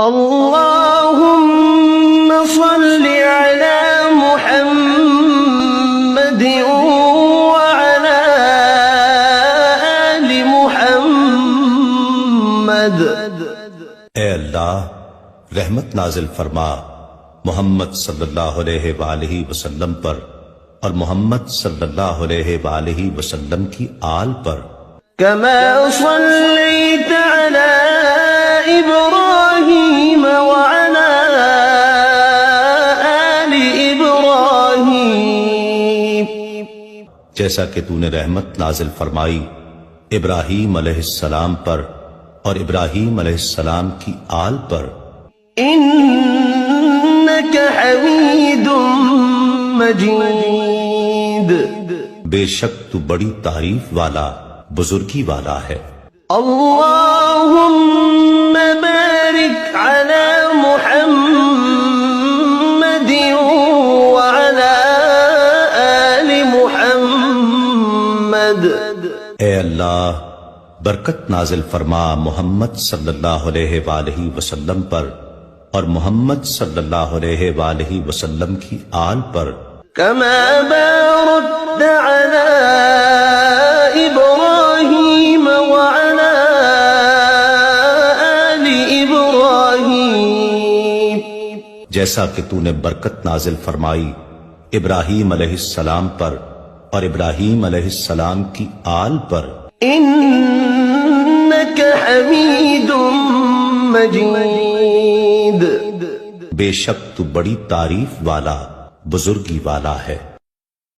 اللهم صل على محمد وعلى آل محمد۔ اے اللہ رحمت نازل فرما محمد صلی اللہ علیہ وآلہ وسلم پر اور محمد صلی اللہ علیہ وآلہ وسلم کی آل پر۔ كما صليت على إبراهيم وعلى آل إبراهيم، جیسا کہ تو نے رحمت نازل فرمائی ابراہیم علیہ السلام پر اور ابراہیم علیہ السلام کی آل پر۔ إنك حميد مجيد، بے شک تو بڑی تعریف والا بزرگی والا ہے۔ اللهم بارك على محمد وعلى آل محمد۔ اے اللہ برکت نازل فرما محمد صلی اللہ علیہ وآلہ وسلم پر اور محمد صلی اللہ علیہ وآلہ وسلم کی آل پر۔ كما باركت على إبراهيم وعلى آل إبراهيم، جیسا کہ تو نے برکت نازل فرمائی ابراہیم علیہ السلام پر اور ابراہیم علیہ السلام کی آل پر۔ إنك حميد مجيد، بے شک تو بڑی تعریف والا بزرگی والا ہے۔